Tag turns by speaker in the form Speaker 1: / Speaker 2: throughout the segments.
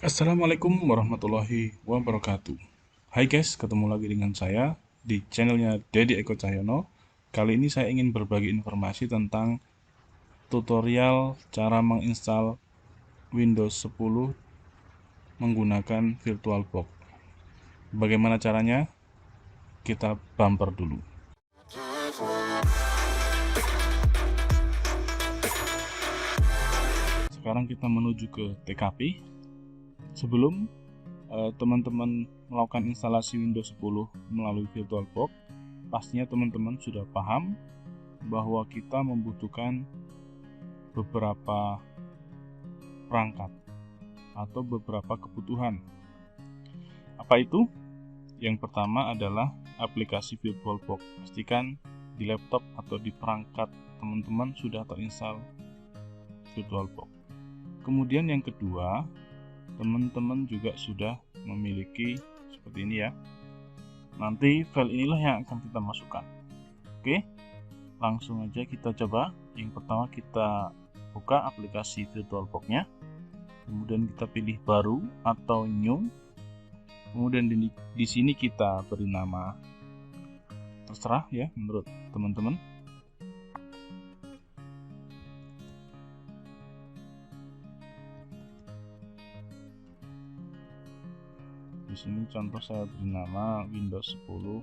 Speaker 1: Assalamualaikum warahmatullahi wabarakatuh. Hai guys, ketemu lagi dengan saya di channelnya Dedi Eko Cahyono. Kali ini saya ingin berbagi informasi tentang tutorial cara menginstal Windows 10 menggunakan VirtualBox. Bagaimana caranya? Kita bumper dulu. Sekarang kita menuju ke TKP. Sebelum teman-teman melakukan instalasi Windows 10 melalui VirtualBox, pastinya teman-teman sudah paham bahwa kita membutuhkan beberapa perangkat atau beberapa kebutuhan. Apa itu? Yang pertama adalah aplikasi VirtualBox. Pastikan di laptop atau di perangkat teman-teman sudah terinstall VirtualBox. Kemudian yang kedua, teman-teman juga sudah memiliki seperti ini ya. Nanti file inilah yang akan kita masukkan. Oke, langsung aja kita coba. Yang pertama kita buka aplikasi VirtualBox-nya, kemudian kita pilih baru atau new, kemudian di sini kita beri nama, terserah ya menurut teman-teman. Di sini contoh saya beri nama Windows 10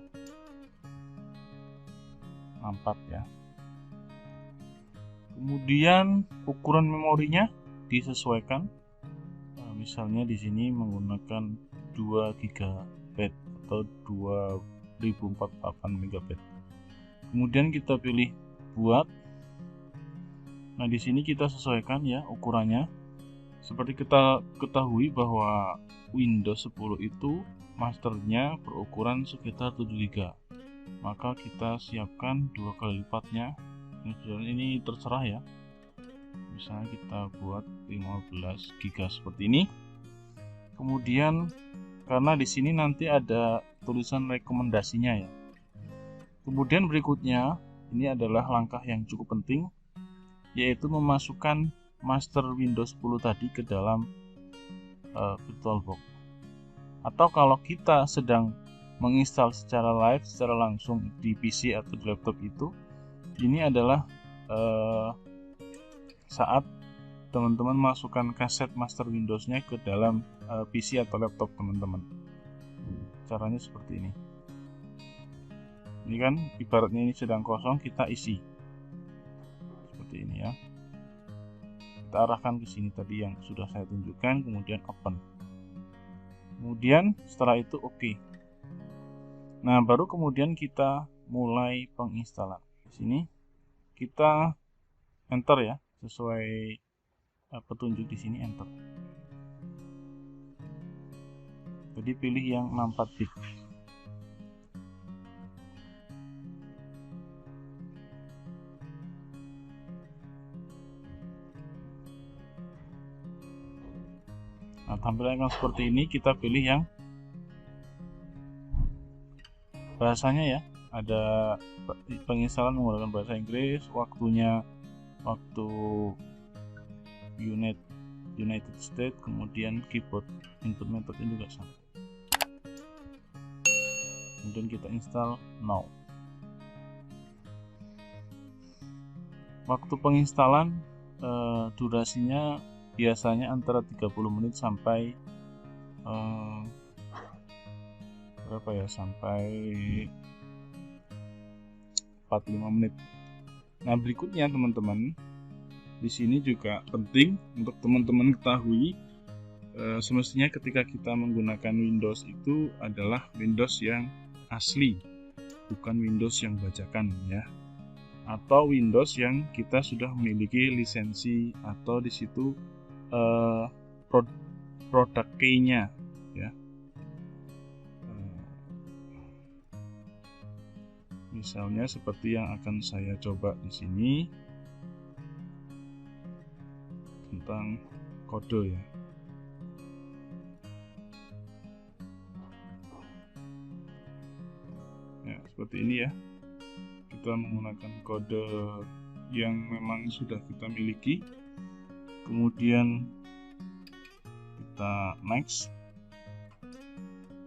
Speaker 1: 64 ya. Kemudian ukuran memorinya disesuaikan. Misalnya di sini menggunakan 2 GB atau 2048 MB. Kemudian kita pilih buat. Nah, di sini kita sesuaikan ya ukurannya. Seperti kita ketahui bahwa Windows 10 itu masternya berukuran sekitar 7 GB. Maka kita siapkan 2 kali lipatnya. Ini terserah ya. Misalnya kita buat 15 GB seperti ini. Kemudian karena di sini nanti ada tulisan rekomendasinya ya. Kemudian berikutnya, ini adalah langkah yang cukup penting, yaitu memasukkan master Windows 10 tadi ke dalam VirtualBox. Atau kalau kita sedang menginstal secara live, secara langsung di PC atau di laptop itu, ini adalah saat teman-teman masukkan kaset master Windows-nya ke dalam PC atau laptop teman-teman. Caranya seperti ini. Ini kan ibaratnya ini sedang kosong, kita isi seperti ini ya. Kita arahkan ke sini tadi yang sudah saya tunjukkan, kemudian open. Kemudian setelah itu oke. Nah, baru kemudian kita mulai penginstalan. Di sini kita enter ya, sesuai petunjuk di sini, enter. Jadi pilih yang 64 bit. Nah, tampilan seperti ini. Kita pilih yang bahasanya ya. Ada penginstalan menggunakan bahasa Inggris, waktunya waktu United States, kemudian keyboard input methodnya juga sama. Kemudian kita install now. Waktu penginstalan durasinya biasanya antara 30 menit sampai berapa ya, sampai 45 menit. Nah, berikutnya teman-teman, di sini juga penting untuk teman-teman ketahui, semestinya ketika kita menggunakan Windows itu adalah Windows yang asli, bukan Windows yang bajakan ya, atau Windows yang kita sudah memiliki lisensi atau di situ produk key-nya ya. Misalnya seperti yang akan saya coba di sini tentang kode ya. Ya, seperti ini ya. Kita menggunakan kode yang memang sudah kita miliki. Kemudian kita kita next,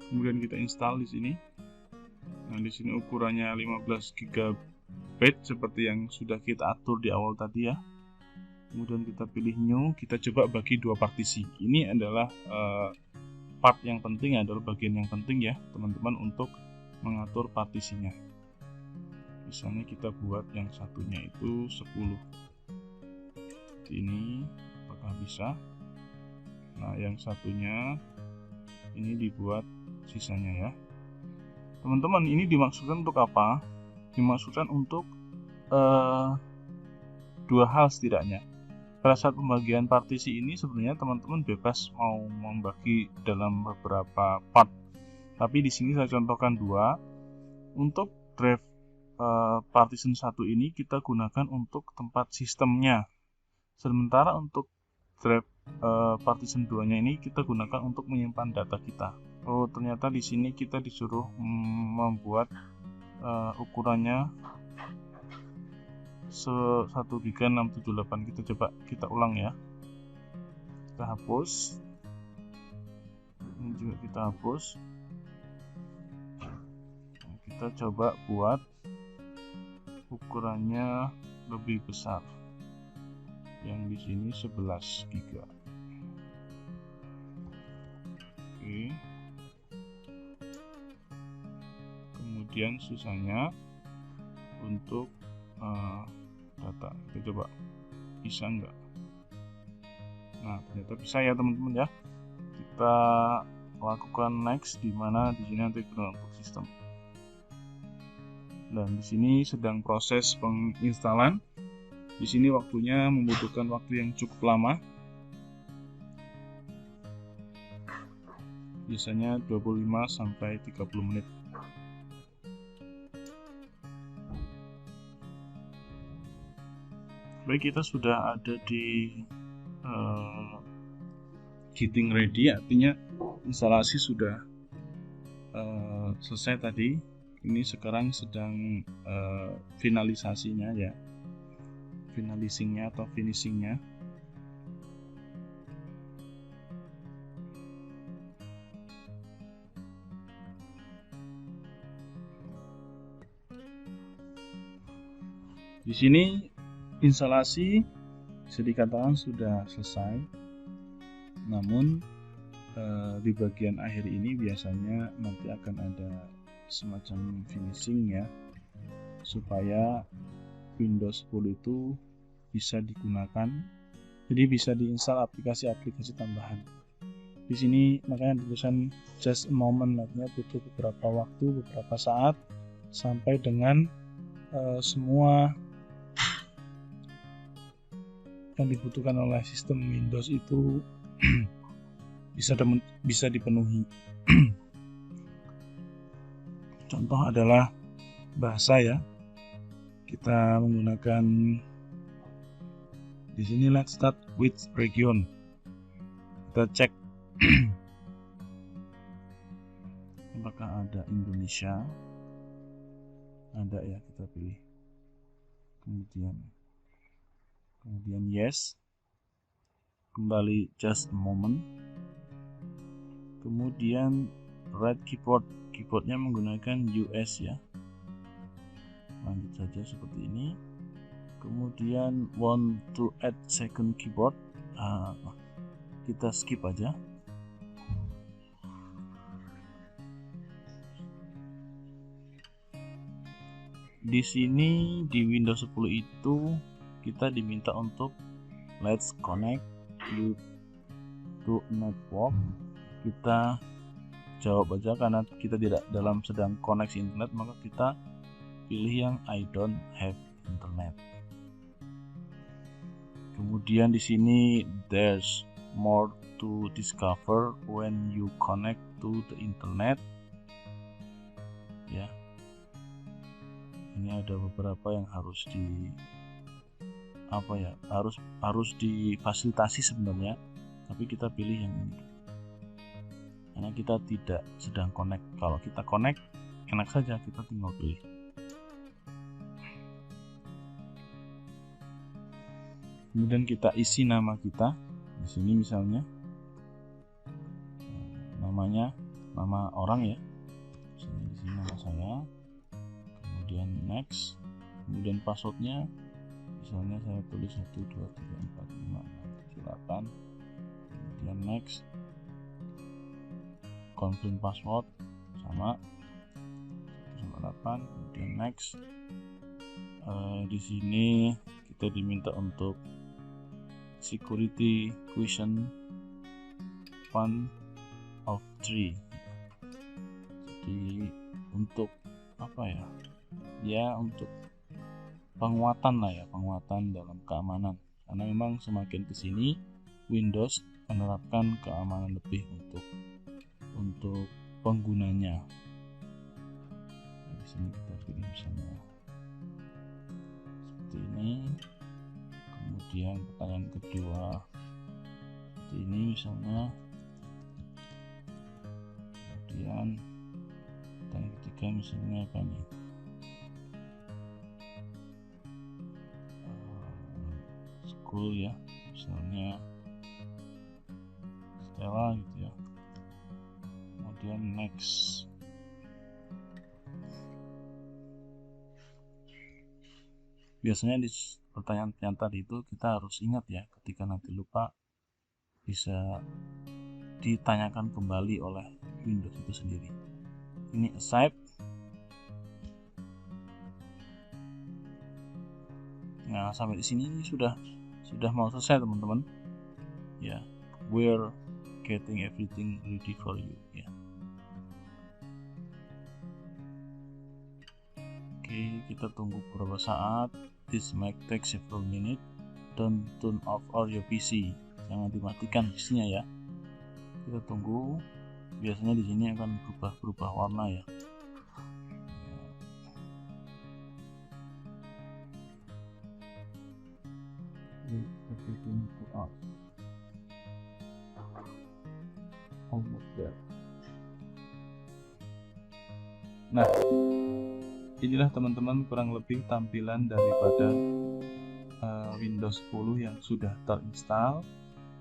Speaker 1: kemudian kita install di sini. Nah, di sini ukurannya 15 GB seperti yang sudah kita atur di awal tadi ya. Kemudian kita pilih new, kita coba bagi dua partisi. Ini adalah part yang penting, adalah bagian yang penting ya teman-teman untuk mengatur partisinya. Misalnya kita buat yang satunya itu 10. Ini apakah bisa? Nah, yang satunya ini dibuat sisanya ya. Teman-teman, ini dimaksudkan untuk apa? Dimaksudkan untuk dua hal setidaknya. Pada saat pembagian partisi ini sebenarnya teman-teman bebas mau membagi dalam beberapa part. Tapi di sini saya contohkan dua. Untuk drive partition 1 ini kita gunakan untuk tempat sistemnya. Sementara untuk drive partition 2-nya ini kita gunakan untuk menyimpan data kita. Oh, ternyata di sini kita disuruh membuat ukurannya 1 GB 678. Kita coba kita ulang ya. Kita hapus. Ini juga kita hapus. Nah, kita coba buat ukurannya lebih besar. Yang di sini 11 GB. Oke. Kemudian sisanya untuk data. Kita coba bisa enggak? Nah, ternyata bisa ya teman-teman ya. Kita lakukan next, di mana di sini nanti kita untuk sistem. Dan di sini sedang proses penginstalan. Di sini waktunya membutuhkan waktu yang cukup lama. Biasanya 25 sampai 30 menit. Baik, kita sudah ada di getting ready, artinya instalasi sudah selesai tadi. Ini sekarang sedang finalisasinya ya, finishingnya atau finishingnya. Di sini instalasi bisa dikatakan sudah selesai, namun di bagian akhir ini biasanya nanti akan ada semacam finishing ya, supaya Windows 10 itu bisa digunakan, jadi bisa diinstal aplikasi-aplikasi tambahan. Di sini makanya tulisan just a moment, artinya butuh beberapa waktu, beberapa saat sampai dengan semua yang dibutuhkan oleh sistem Windows itu bisa dipenuhi. Contoh adalah bahasa ya. Kita menggunakan di sini, let's start with region. Kita cek apakah ada Indonesia. Ada ya, kita pilih. Kemudian yes, kembali just a moment. Kemudian right keyboardnya menggunakan US ya, lanjut saja seperti ini. Kemudian want to add second keyboard, kita skip aja. Di sini di Windows 10 itu kita diminta untuk let's connect you to network. Kita jawab aja karena kita tidak sedang koneksi internet, maka kita pilih yang I don't have internet. Kemudian di sini there's more to discover when you connect to the internet. Ya. Ini ada beberapa yang harus harus difasilitasi sebenarnya, tapi kita pilih yang ini karena kita tidak sedang connect. Kalau kita connect enak saja, kita tinggal pilih. Kemudian kita isi nama kita di sini, misalnya namanya, nama orang ya, di sini nama saya, kemudian next, kemudian passwordnya misalnya saya tulis 1 2 3 4 5 6 7 8, kemudian next, confirm password sama 1 sampai 8, kemudian next. Di sini kita diminta untuk security question 1 of 3. Jadi untuk apa ya? Ya untuk penguatan lah ya, penguatan dalam keamanan. Karena memang semakin kesini Windows menerapkan keamanan lebih untuk penggunanya. Nah, di sini kita pilih misalnya seperti ini. Kemudian pertanyaan kedua seperti ini misalnya. Kemudian pertanyaan ketiga misalnya apa nih? School ya, misalnya Stella gitu ya. Kemudian next. Biasanya di pertanyaan-pertanyaan tadi itu kita harus ingat ya, ketika nanti lupa bisa ditanyakan kembali oleh Windows itu sendiri. Ini accept. Nah, sampai di sini ini sudah mau selesai teman-teman. Ya, we're getting everything ready for you ya. Oke, kita tunggu beberapa saat. This might take several minutes. Don't turn off all your PC. Jangan dimatikan PC-nya ya. Kita tunggu. Biasanya di sini akan berubah warna ya. Everything to off. Almost there. Nah, inilah teman-teman kurang lebih tampilan daripada Windows 10 yang sudah terinstall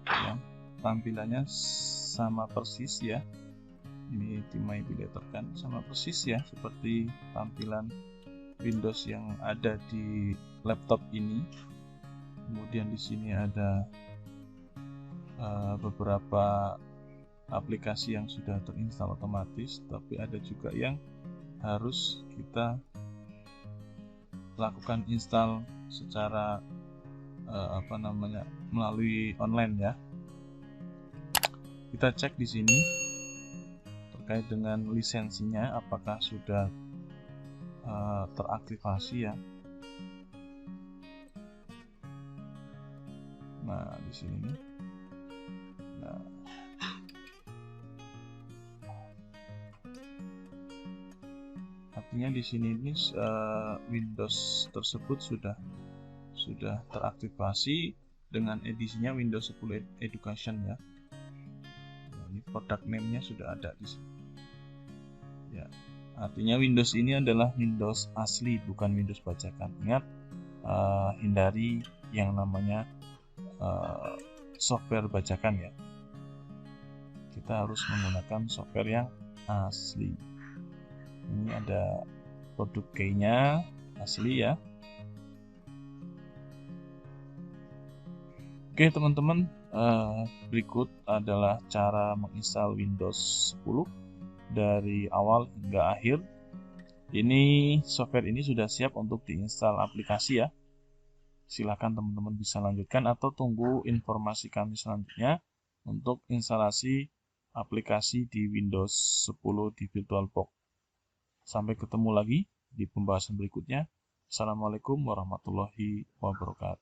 Speaker 1: ya. Tampilannya sama persis ya, ini di My Validator kan sama persis ya seperti tampilan Windows yang ada di laptop ini. Kemudian di sini ada beberapa aplikasi yang sudah terinstall otomatis, tapi ada juga yang harus kita lakukan install secara melalui online ya. Kita cek di sini terkait dengan lisensinya apakah sudah teraktivasi ya. Nah, di sini nih. Nah, artinya di sini ini Windows tersebut sudah teraktivasi dengan edisinya Windows 10 Education ya. Nah, ini product name-nya sudah ada di sini. Ya, artinya Windows ini adalah Windows asli, bukan Windows bajakan. Ingat, hindari yang namanya software bajakan ya. Kita harus menggunakan software yang asli. Ini ada produk key-nya asli ya. Oke teman-teman, berikut adalah cara menginstal Windows 10 dari awal hingga akhir. Ini software ini sudah siap untuk diinstal aplikasi ya. Silakan teman-teman bisa lanjutkan atau tunggu informasi kami selanjutnya untuk instalasi aplikasi di Windows 10 di VirtualBox. Sampai ketemu lagi di pembahasan berikutnya. Assalamualaikum warahmatullahi wabarakatuh.